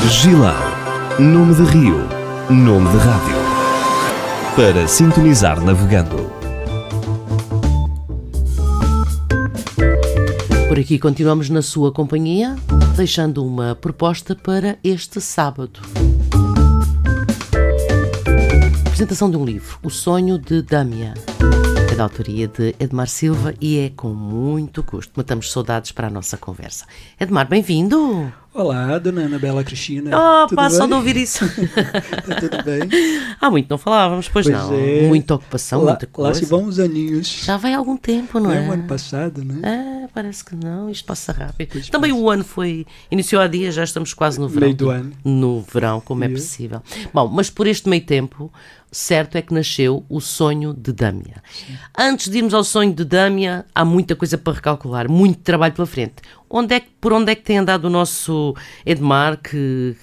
Gilão, nome de rio, nome de rádio. Para sintonizar navegando. Por aqui continuamos na sua companhia, deixando uma proposta para este sábado. Apresentação de um livro, O Sonho de Dâmia. É da autoria de Edmar Silva e é com muito gosto. Matamos saudades para a nossa conversa. Edmar, bem-vindo! Olá, dona Ana Bela Cristina. Só de ouvir isso. Tá tudo bem? Há muito não falávamos, pois não. É. Muita ocupação, muita coisa. Lá se vão uns aninhos. Já vai há algum tempo, não é? O ano passado, né? Parece que não, isto passa rápido. Pois Também passa. o ano iniciou há dias, já estamos quase no verão. Meio do ano. No verão, como é possível. Bom, mas por este meio tempo, certo é que nasceu o sonho de Dâmia. Sim. Antes de irmos ao sonho de Dâmia, há muita coisa para recalcular, muito trabalho pela frente. Por onde é que tem andado o nosso Edmar, que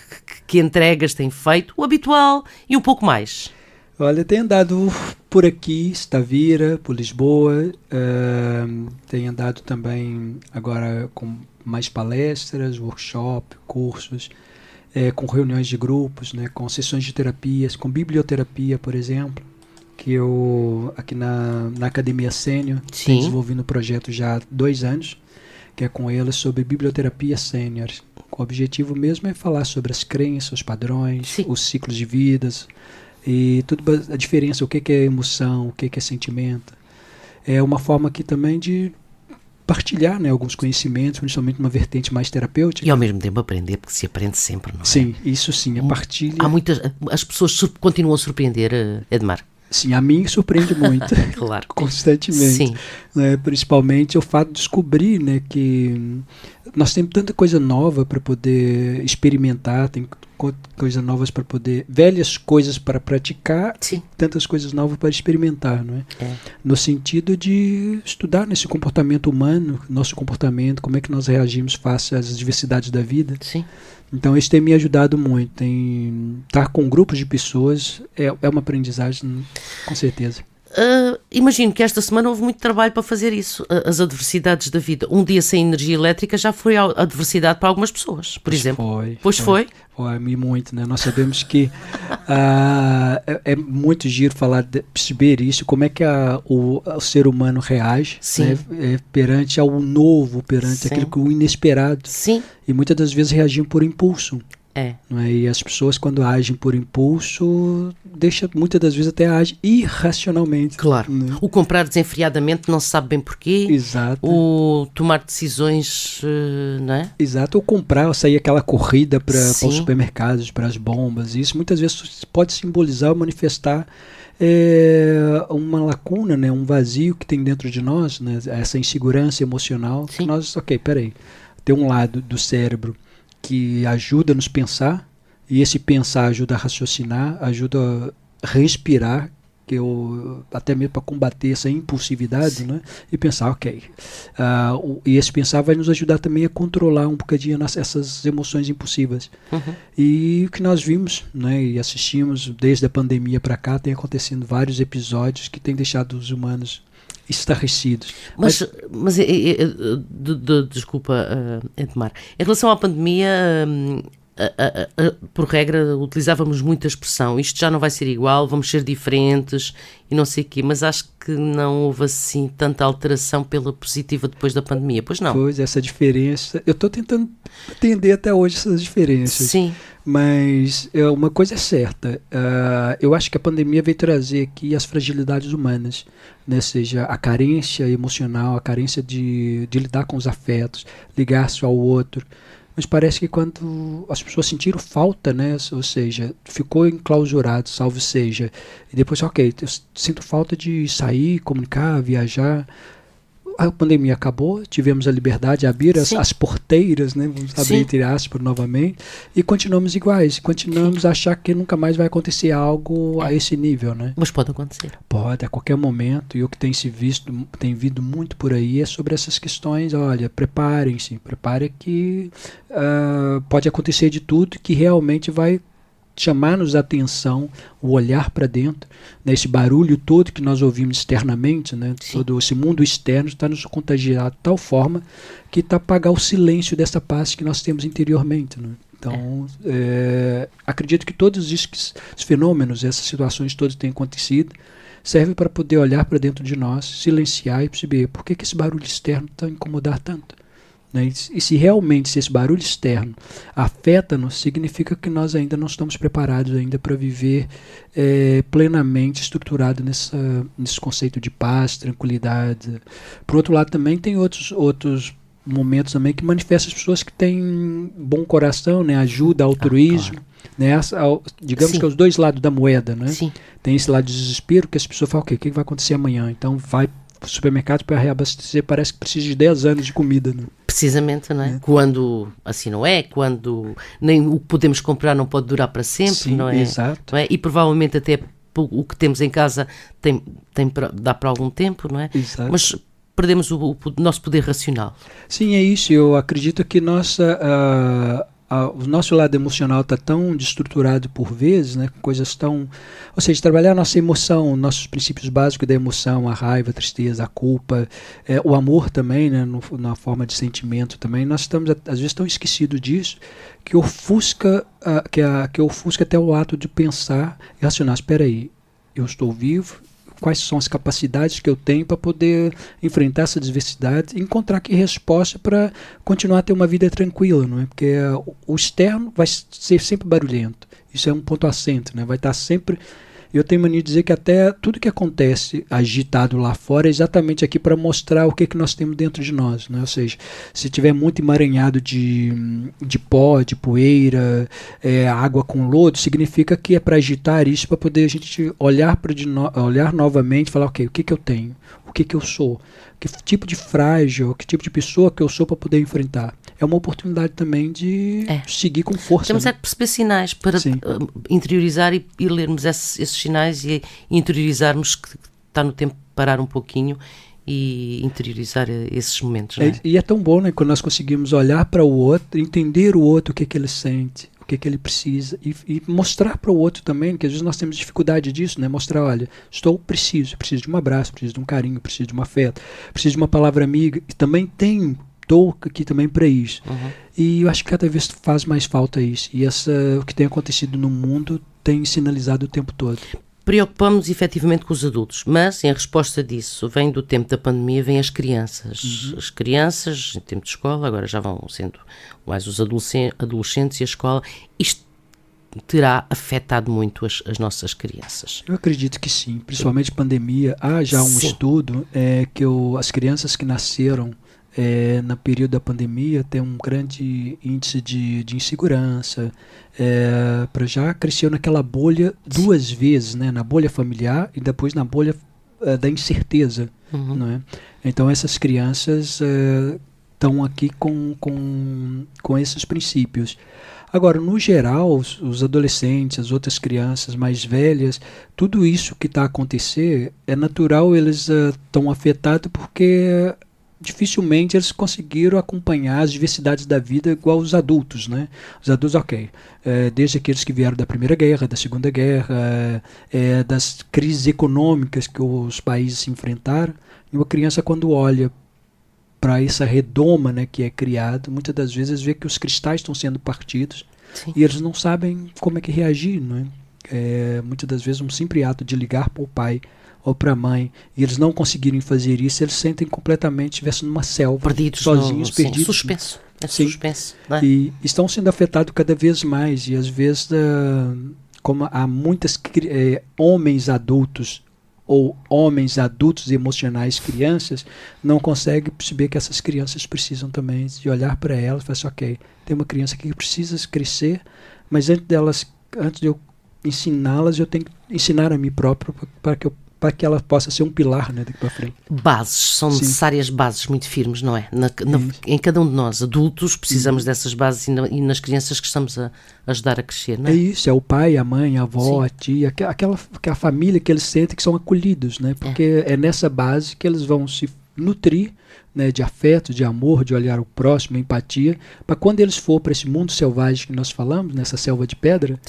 entregas tem feito? O habitual e um pouco mais. Olha, tem andado por aqui, Tavira, por Lisboa, tem andado também agora com mais palestras, workshop, cursos, com reuniões de grupos, né, com sessões de terapias, com biblioterapia, por exemplo, que eu aqui na Academia Sênior tenho desenvolvido um projeto já há 2 anos, que é com elas sobre biblioterapia sênior. O objetivo mesmo é falar sobre as crenças, os padrões, os ciclos de vidas e tudo, a diferença, o que é emoção, o que é sentimento. É uma forma aqui também de partilhar, né, alguns conhecimentos, principalmente uma vertente mais terapêutica. E ao mesmo tempo aprender, porque se aprende sempre, não é? Sim, isso sim, a partilha. As pessoas continuam a surpreender, Edmar. Sim, a mim surpreende muito. Claro. Constantemente. Sim. Né, principalmente o fato de descobrir, né, que nós temos tanta coisa nova para poder experimentar, tem coisas novas para poder, velhas coisas para praticar, tantas coisas novas para experimentar, não é? No sentido de estudar nesse comportamento humano, nosso comportamento, como é que nós reagimos face às diversidades da vida. Sim. Então isso tem me ajudado muito, estar com grupos de pessoas é uma aprendizagem, com certeza. Imagino que esta semana houve muito trabalho para fazer isso, as adversidades da vida. Um dia sem energia elétrica já foi a adversidade para algumas pessoa, por exemplo. Foi muito, né? Nós sabemos que é muito giro perceber isso, como é que o ser humano reage, né, perante ao novo, perante aquilo que o inesperado. Sim. E muitas das vezes reagem por impulso. Não é? E as pessoas, quando agem por impulso, muitas das vezes até agem irracionalmente. Claro. Né? O comprar desenfreadamente não se sabe bem porquê. Exato. O tomar decisões, não é? Exato. Ou comprar, ou sair aquela corrida para os supermercados, para as bombas. Isso muitas vezes pode simbolizar ou manifestar uma lacuna, né? Um vazio que tem dentro de nós, né? Essa insegurança emocional. Que nós, peraí, tem um lado do cérebro que ajuda a nos pensar, e esse pensar ajuda a raciocinar, ajuda a respirar, até mesmo para combater essa impulsividade, né? E pensar, e esse pensar vai nos ajudar também a controlar um bocadinho essas emoções impulsivas. E o que nós vimos, né, e assistimos desde a pandemia para cá, tem acontecendo vários episódios que têm deixado os humanos estarrecidos. Desculpa, Edmar. Em relação à pandemia, por regra, utilizávamos muita expressão. Isto já não vai ser igual, vamos ser diferentes e não sei o quê. Mas acho que não houve assim tanta alteração pela positiva depois da pandemia, pois não? Pois, essa diferença. Eu estou tentando entender até hoje essas diferenças. Sim. Mas uma coisa é certa, eu acho que a pandemia veio trazer aqui as fragilidades humanas, né? Seja a carência emocional, a carência de lidar com os afetos, ligar-se ao outro. Mas parece que quando as pessoas sentiram falta, né? Ou seja, ficou enclausurado, salvo seja, e depois, eu sinto falta de sair, comunicar, viajar. A pandemia acabou, tivemos a liberdade de abrir as porteiras, né? Vamos abrir entre aspas novamente, e continuamos iguais, continuamos a achar que nunca mais vai acontecer algo a esse nível, né? Mas pode acontecer. Pode, a qualquer momento, e o que tem vindo muito por aí é sobre essas questões. Olha, preparem que pode acontecer de tudo, que realmente vai chamar-nos a atenção, o olhar para dentro, né, esse barulho todo que nós ouvimos externamente, né, todo esse mundo externo está nos contagiando de tal forma que está a apagar o silêncio dessa paz que nós temos interiormente. Né? Então, acredito que todos esses fenômenos, essas situações todas que têm acontecido, servem para poder olhar para dentro de nós, silenciar e perceber por que esse barulho externo está a incomodar tanto. Né? E se realmente esse barulho externo afeta-nos, significa que nós ainda não estamos preparados ainda para viver plenamente estruturado nesse conceito de paz, tranquilidade. Por outro lado, também tem outros momentos também que manifestam as pessoas que têm bom coração, né? Ajuda, altruísmo, claro. Né? Digamos Sim. que é os dois lados da moeda, né? Sim. Tem esse lado de desespero que as pessoas falam, o que vai acontecer amanhã? Então vai para o supermercado para reabastecer, parece que precisa de 10 anos de comida, né? Precisamente, não é? Quando assim não é, quando nem o que podemos comprar não pode durar para sempre, Sim, não é? exato. Não é? E provavelmente até o que temos em casa dá para algum tempo, não é? Exato. Mas perdemos o nosso poder racional. Sim, é isso. Eu acredito que o nosso lado emocional está tão destruturado por vezes, né, com coisas tão... Ou seja, trabalhar a nossa emoção, nossos princípios básicos da emoção, a raiva, a tristeza, a culpa, o amor também, né, na forma de sentimento também. Nós estamos, às vezes, tão esquecidos disso que ofusca até o ato de pensar e racionar. Espera aí, eu estou vivo, quais são as capacidades que eu tenho para poder enfrentar essa diversidade e encontrar aqui resposta para continuar a ter uma vida tranquila, não é? Porque o externo vai ser sempre barulhento. Isso é um ponto assente, né? Vai estar sempre... Eu tenho mania de dizer que até tudo que acontece agitado lá fora é exatamente aqui para mostrar o que nós temos dentro de nós, né? Ou seja, se tiver muito emaranhado de pó, de poeira, água com lodo, significa que é para agitar isso, para poder a gente olhar novamente e falar, ok, o que eu tenho? O que eu sou? Que tipo de frágil, que tipo de pessoa que eu sou para poder enfrentar? É uma oportunidade também de seguir com força. Temos né? que perceber sinais para interiorizar e lermos esses sinais e interiorizarmos que está no tempo de parar um pouquinho e interiorizar esses momentos. Não é? E é tão bom, né, quando nós conseguimos olhar para o outro, entender o outro, o que ele sente, o que ele precisa e mostrar para o outro também, que às vezes nós temos dificuldade disso, né? Mostrar, olha, preciso de um abraço, preciso de um carinho, preciso de um afeto, preciso de uma palavra amiga e também estou aqui também para isso. Uhum. E eu acho que cada vez faz mais falta isso. E o que tem acontecido no mundo tem sinalizado o tempo todo. Preocupamos-nos efetivamente com os adultos, mas em resposta disso, vem do tempo da pandemia, vêm as crianças. As crianças, em tempo de escola, agora já vão sendo mais os adolescentes e a escola. Isto terá afetado muito as nossas crianças. Eu acredito que sim, principalmente pandemia. Há já um estudo que as crianças que nasceram no período da pandemia tem um grande índice de insegurança, já cresceu naquela bolha duas vezes, né? Na bolha familiar e depois na bolha da incerteza. Não é? Então essas crianças estão aqui com esses princípios. Agora, no geral, os adolescentes, as outras crianças mais velhas, tudo isso que está a acontecer, é natural, eles estão afetados porque dificilmente eles conseguiram acompanhar as diversidades da vida igual os adultos, né? Os adultos, ok, desde aqueles que vieram da Primeira Guerra, da Segunda Guerra, das crises econômicas que os países se enfrentaram, e uma criança quando olha para essa redoma, né, que é criada, muitas das vezes vê que os cristais estão sendo partidos. Sim. E eles não sabem como é que reagir, né? Muitas das vezes um simples ato de ligar para o pai ou para a mãe, e eles não conseguirem fazer isso, eles sentem completamente, estivessem numa selva, perdidos, sozinhos, perdidos. Suspenso. Suspenso. Não é? E estão sendo afetados cada vez mais, e às vezes, como há muitos homens adultos, ou homens adultos emocionais, crianças, não conseguem perceber que essas crianças precisam também de olhar para elas e falar assim, ok, tem uma criança que precisa crescer, mas antes de eu ensiná-las, eu tenho que ensinar a mim próprio para que ela possa ser um pilar, né, daqui para frente. Bases, são necessárias bases muito firmes, não é? Em cada um de nós, adultos, precisamos dessas bases e nas crianças que estamos a ajudar a crescer, não é? É isso, é o pai, a mãe, a avó, a tia, aquela família que eles sentem que são acolhidos, né? Porque é nessa base que eles vão se nutrir, né, de afeto, de amor, de olhar o próximo, empatia, para quando eles for para esse mundo selvagem que nós falamos, nessa selva de pedra,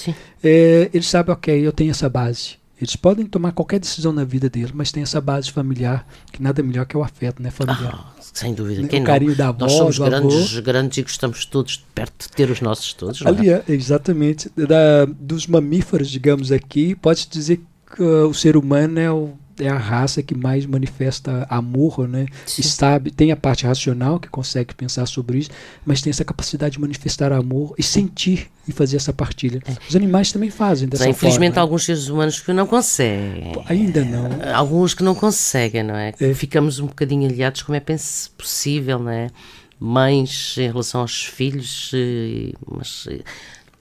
eles sabem, ok, eu tenho essa base. Eles podem tomar qualquer decisão na vida deles, mas tem essa base familiar, que nada melhor que o afeto, né, familiar. Sem dúvida. O carinho da avó, nós somos do avô. grandes e gostamos todos de perto de ter os nossos todos. Exatamente. Dos mamíferos, digamos aqui, pode-se dizer que o ser humano é a raça que mais manifesta amor, né? E sabe, tem a parte racional que consegue pensar sobre isso, mas tem essa capacidade de manifestar amor e sentir e fazer essa partilha. Os animais também fazem dessa forma. Infelizmente, alguns seres humanos que não conseguem. Ainda não. Alguns que não conseguem, não é? Ficamos um bocadinho aliados, como é possível, não é? Mães em relação aos filhos, mas...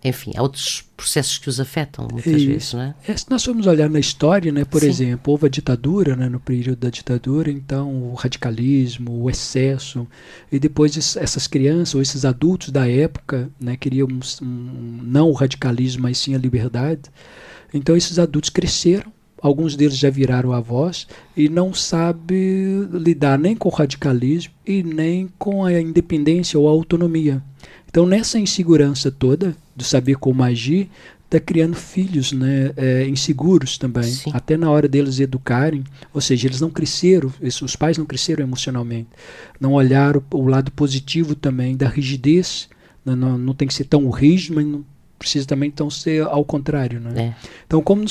Enfim, há outros processos que os afetam muitas vezes, não é? Se nós formos olhar na história, né, por exemplo, houve a ditadura, né, no período da ditadura, então o radicalismo, o excesso, e depois essas crianças ou esses adultos da época, né, queriam não o radicalismo, mas sim a liberdade. Então esses adultos cresceram, alguns deles já viraram avós e não sabem lidar nem com o radicalismo e nem com a independência ou a autonomia. Então, nessa insegurança toda, de saber como agir, está criando filhos, né, inseguros também. Sim. Até na hora deles educarem, ou seja, eles não cresceram, os pais não cresceram emocionalmente, não olharam o lado positivo também da rigidez, não tem que ser tão rígido, mas não precisa também então ser ao contrário, né? Então, quando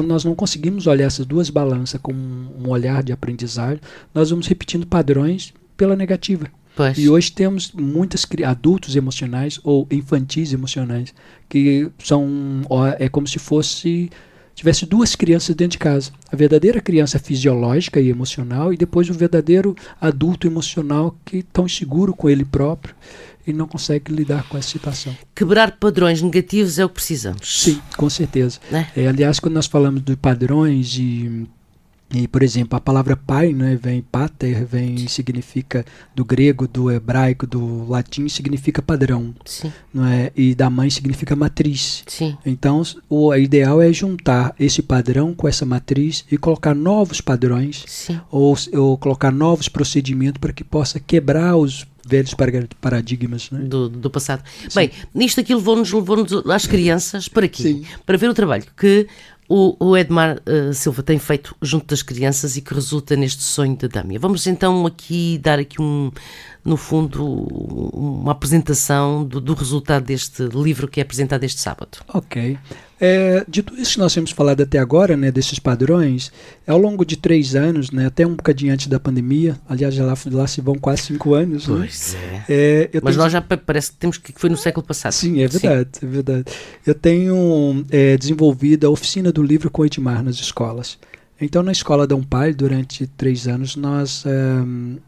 nós não conseguimos olhar essas duas balanças com um olhar de aprendizagem, nós vamos repetindo padrões pela negativa. Pois. E hoje temos muitos adultos emocionais ou infantis emocionais que é como se tivesse duas crianças dentro de casa. A verdadeira criança fisiológica e emocional e depois o verdadeiro adulto emocional que tão seguro com ele próprio e não consegue lidar com essa situação. Quebrar padrões negativos é o que precisamos. Sim, com certeza. Aliás, quando nós falamos de padrões e, por exemplo, a palavra pai, né, pater, significa do grego, do hebraico, do latim, significa padrão. Sim. Não é? E da mãe significa matriz. Sim. Então, o ideal é juntar esse padrão com essa matriz e colocar novos padrões. Sim. Ou colocar novos procedimentos para que possa quebrar os velhos paradigmas, né? do passado. Sim. Bem, nisto aqui levou-nos às crianças para aqui. Sim. Para ver o trabalho que o Edmar Silva tem feito junto das crianças e que resulta neste sonho da Dâmia. Vamos então aqui dar aqui no fundo uma apresentação do resultado deste livro que é apresentado este sábado. Ok. De tudo isso que nós temos falado até agora, né, desses padrões, ao longo de 3 anos, né, até um bocadinho antes da pandemia, aliás, lá se vão quase 5 anos. Pois né? Mas nós já parece que temos que foi no século passado. Sim, é verdade. Sim. É verdade. Eu tenho desenvolvido a oficina do livro com Edmar nas escolas. Então, na Escola Dom Pai, durante 3 anos, nós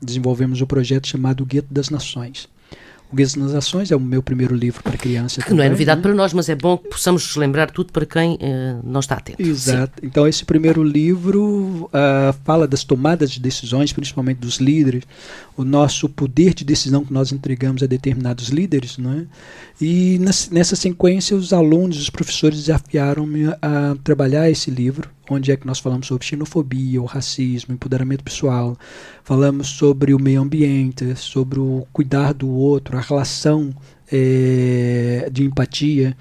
desenvolvemos um projeto chamado Gueto das Nações. O Gueto das Nações é o meu primeiro livro para criança. Que também, não é novidade, né? Para nós, mas é bom que possamos lembrar tudo para quem não está atento. Exato. Sim. Então, esse primeiro livro fala das tomadas de decisões, principalmente dos líderes, o nosso poder de decisão que nós entregamos a determinados líderes, não é? E nessa sequência, os alunos, os professores desafiaram-me a trabalhar esse livro, onde é que nós falamos sobre xenofobia, o racismo, empoderamento pessoal, falamos sobre o meio ambiente, sobre o cuidar do outro, a relação de empatia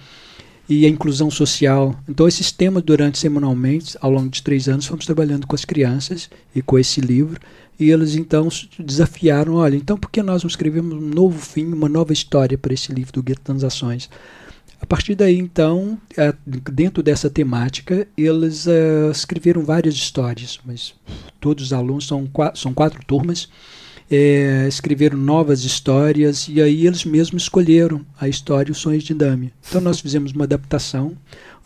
e a inclusão social. Então, esses temas, semanalmente, ao longo de 3 anos, fomos trabalhando com as crianças e com esse livro, e eles então desafiaram, olha, então por que nós não escrevemos um novo fim, uma nova história para esse livro do Gueto das Nações? A partir daí, então, dentro dessa temática, eles escreveram várias histórias, mas todos os alunos, são 4 turmas, escreveram novas histórias e aí eles mesmos escolheram a história Os Sonhos de Dâmia. Então nós fizemos uma adaptação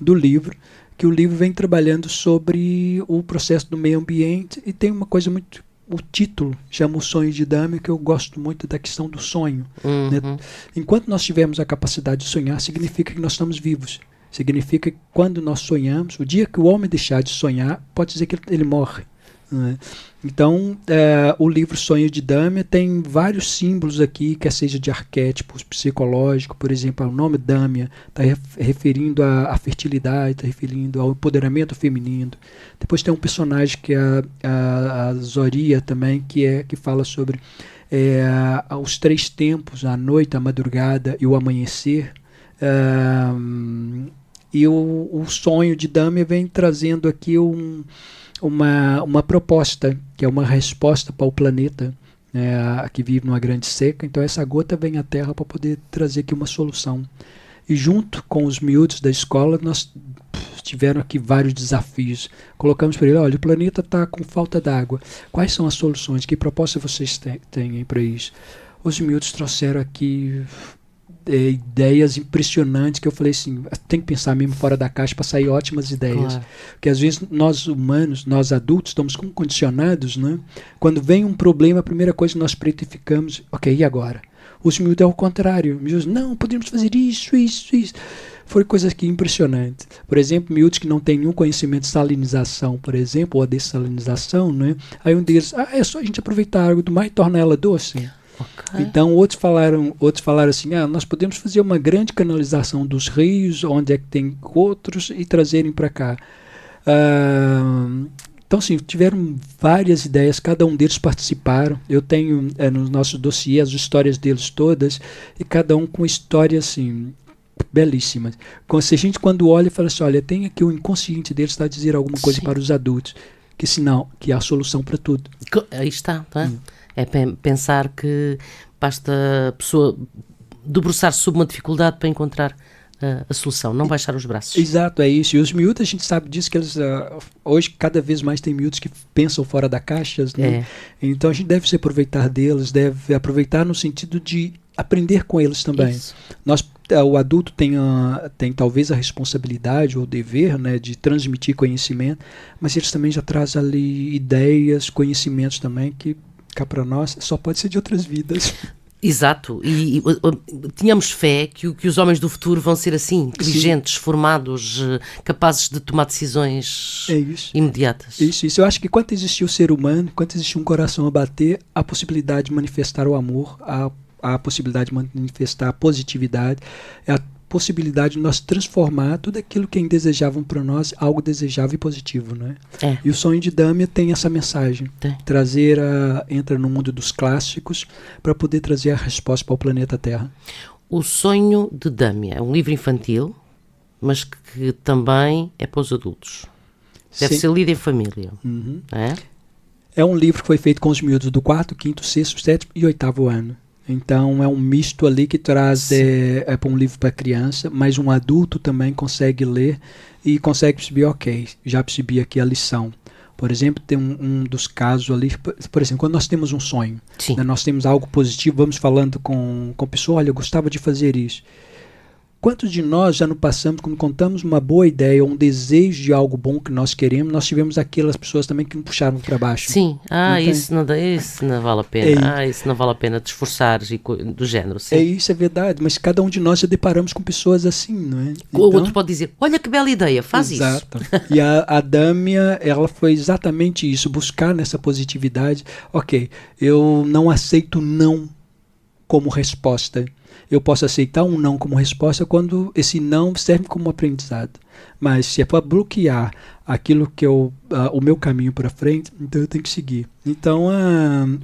do livro, que o livro vem trabalhando sobre o processo do meio ambiente e tem uma coisa muito... O título chama O Sonho de Dâmia, que eu gosto muito da questão do sonho. Uhum. Né? Enquanto nós tivermos a capacidade de sonhar, significa que nós estamos vivos. Significa que quando nós sonhamos, o dia que o homem deixar de sonhar, pode dizer que ele morre. Né? Então, o livro Sonho de Dâmia tem vários símbolos aqui, quer seja de arquétipos psicológicos, por exemplo, o nome Dâmia está referindo à fertilidade, está referindo ao empoderamento feminino. Depois tem um personagem que é a Zoria também, que fala sobre os 3 tempos, a noite, a madrugada e o amanhecer. E o sonho de Dâmia vem trazendo aqui uma proposta, que é uma resposta para o planeta, que vive numa grande seca. Então essa gota vem à Terra para poder trazer aqui uma solução. E junto com os miúdos da escola, nós tiveram aqui vários desafios. Colocamos para ele, olha, o planeta está com falta d'água. Quais são as soluções? Que proposta vocês têm para isso? Os miúdos trouxeram aqui ideias impressionantes, que eu falei assim, tem que pensar mesmo fora da caixa para sair ótimas ideias. Claro. Porque às vezes nós humanos, nós adultos, estamos condicionados, né? Quando vem um problema, a primeira coisa que nós pretificamos, ok, e agora? Os miúdos é o contrário. Miúdos, não, podemos fazer isso. Foi coisa aqui impressionante. Por exemplo, miúdos que não têm nenhum conhecimento de salinização, por exemplo, ou a dessalinização, né? Aí um deles, é só a gente aproveitar a água do mar e tornar ela doce. Okay. Então outros falaram assim, nós podemos fazer uma grande canalização dos rios, onde é que tem outros, e trazerem para cá. Então, sim, tiveram várias ideias, cada um deles participaram. Eu tenho no nosso dossiê as histórias deles todas, e cada um com histórias, assim, belíssimas. Se a gente, quando olha, fala assim, olha, tem aqui o inconsciente deles está a dizer alguma coisa para os adultos, que sinal, que há a solução para tudo. Aí está, não é? É pensar que basta a pessoa debruçar-se sobre uma dificuldade para encontrar a solução, não baixar os braços. Exato, é isso. E os miúdos, a gente sabe disso, que eles hoje cada vez mais tem miúdos que pensam fora da caixa, né? Então a gente deve se aproveitar deles, deve aproveitar no sentido de aprender com eles também. Isso. O adulto tem talvez a responsabilidade ou o dever, né, de transmitir conhecimento, mas eles também já trazem ali ideias, conhecimentos também que cá para nós só pode ser de outras vidas. Exato, e tínhamos fé que os homens do futuro vão ser assim, inteligentes, sim, formados, capazes de tomar decisões imediatas. Isso. Eu acho que quanto existiu o ser humano, quanto existiu um coração a bater, a possibilidade de manifestar o amor, a possibilidade de manifestar a positividade, a possibilidade de nós transformar tudo aquilo que indesejavam para nós algo desejável e positivo, né? E o sonho de Dâmia tem essa mensagem, trazer entra no mundo dos clássicos para poder trazer a resposta para o planeta Terra. O Sonho de Dâmia é um livro infantil, mas que também é para os adultos. Deve ser lido em família. Uhum. É um livro que foi feito com os miúdos do 4º, 5º, 6º, 7º e 8º ano. Então é um misto ali que traz para um livro para criança, mas um adulto também consegue ler e consegue perceber, ok, já percebi aqui a lição. Por exemplo, tem um dos casos ali, por exemplo, quando nós temos um sonho, né, nós temos algo positivo, vamos falando com a pessoa, olha, eu gostava de fazer isso. Quantos de nós já não passamos, quando contamos uma boa ideia ou um desejo de algo bom que nós queremos, nós tivemos aquelas pessoas também que nos puxaram para baixo? Sim, isso não vale a pena, isso não vale a pena te esforçares e do género. Sim. Isso é verdade, mas cada um de nós já deparamos com pessoas assim, não é? Então, o outro pode dizer, olha que bela ideia, faz exato. Isso. E a Dâmia, ela foi exatamente isso, buscar nessa positividade, ok, eu não aceito não como resposta. Eu posso aceitar um não como resposta quando esse não serve como aprendizado. Mas se é para bloquear aquilo que o meu caminho para frente, então eu tenho que seguir. Então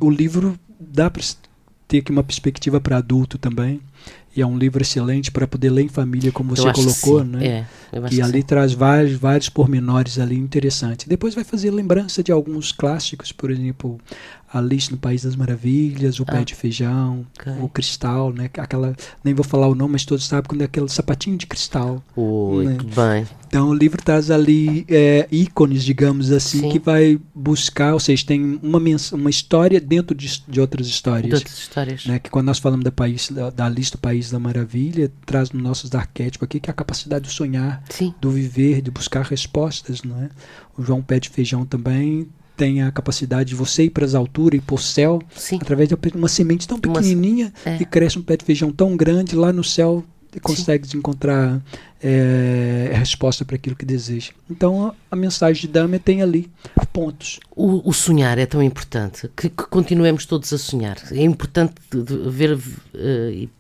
o livro dá para ter aqui uma perspectiva para adulto também. E é um livro excelente para poder ler em família, como você colocou, né? E ali traz vários pormenores ali interessantes. Depois vai fazer lembrança de alguns clássicos, por exemplo, Alice no País das Maravilhas, o Pé de Feijão, o Cristal, né? Nem vou falar o nome, mas todos sabem quando é aquele sapatinho de cristal. Né? Tudo bem. Então o livro traz ali ícones, digamos assim, que vai buscar, ou seja, tem uma história dentro de outras histórias. De outras histórias. Né? Que quando nós falamos da Alice do País da Maravilha, traz nos nossos arquétipos aqui que é a capacidade de sonhar, do viver, de buscar respostas, não é? O João Pé de Feijão também tem a capacidade de você ir para as alturas e para o céu, através de uma semente tão pequenininha e cresce um pé de feijão tão grande lá no céu e consegue encontrar a resposta para aquilo que deseja. Então a mensagem de Dâmia tem ali pontos. O sonhar é tão importante que continuemos todos a sonhar. É importante ver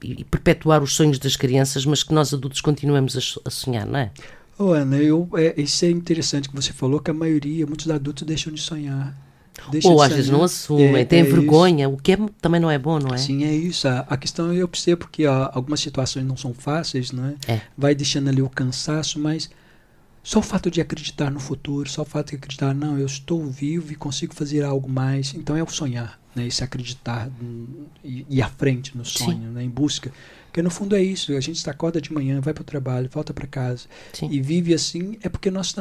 e perpetuar os sonhos das crianças, mas que nós adultos continuemos a sonhar, não é? Ana, isso é interessante que você falou, que muitos adultos deixam de sonhar. Ou às vezes não assumem, têm vergonha, o que também não é bom, não é? Sim, é isso. A questão eu percebo que algumas situações não são fáceis, não é? Vai deixando ali o cansaço, mas só o fato de acreditar no futuro, só o fato de acreditar, não, eu estou vivo e consigo fazer algo mais. Então é o sonhar, né? Esse acreditar e ir à frente no sonho, né? Em busca. Porque no fundo é isso, a gente acorda de manhã, vai para o trabalho, volta para casa e vive assim, é porque nós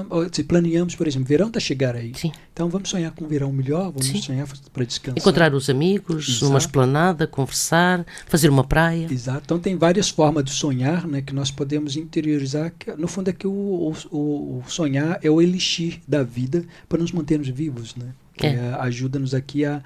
planeamos, por exemplo, verão está a chegar aí. Sim. Então vamos sonhar com um verão melhor, vamos sonhar para descansar. Encontrar os amigos, numa esplanada, conversar, fazer uma praia. Exato. Então tem várias formas de sonhar, né, que nós podemos interiorizar, que no fundo é que o sonhar é o elixir da vida para nos mantermos vivos, né? Que ajuda-nos aqui a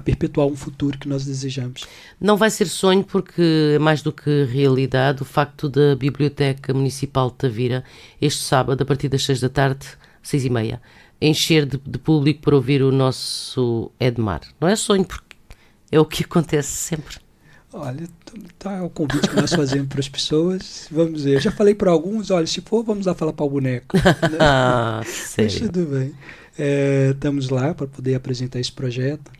perpetuar um futuro que nós desejamos. Não vai ser sonho porque é mais do que realidade o facto da Biblioteca Municipal de Tavira, este sábado, a partir das 6 da tarde, 6h30, encher de público para ouvir o nosso Edmar. Não é sonho porque é o que acontece sempre. Olha, tá o convite que nós fazemos para as pessoas. Vamos ver. Eu já falei para alguns, olha, se for, vamos lá falar para o boneco. Né? Sério? Mas tudo bem. Estamos lá para poder apresentar esse projeto,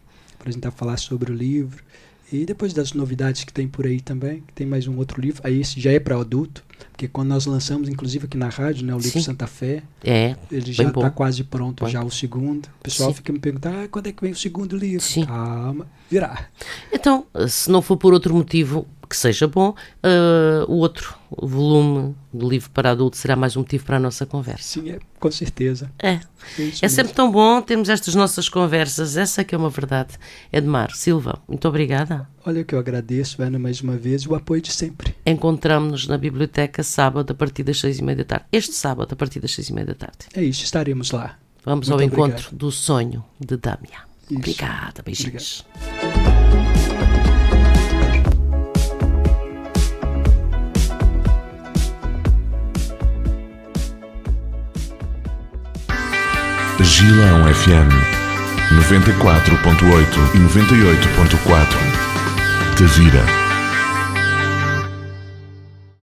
falar sobre o livro e depois das novidades que tem por aí também, que tem mais um outro livro, aí esse já é para adulto, porque quando nós lançamos, inclusive aqui na rádio, né, o livro Santa Fé, ele já está quase pronto, já o segundo. O pessoal fica me perguntando, quando é que vem o segundo livro? Sim. Calma, virá. Então, se não for por outro motivo que seja bom, o outro volume do livro para adulto será mais um motivo para a nossa conversa. Sim, com certeza. É sempre tão bom termos estas nossas conversas, essa que é uma verdade. Edmar Silva, muito obrigada. Olha, que eu agradeço, Ana, mais uma vez, o apoio de sempre. Encontramos-nos na biblioteca sábado a partir das 6h30 da tarde. Este sábado a partir das 6h30 da tarde. É isso, estaremos lá. Vamos muito ao obrigado. encontro do sonho de Dâmia. Isso. Obrigada, beijinhos. Obrigado. Gilão FM 94.8 e 98.4 Tavira.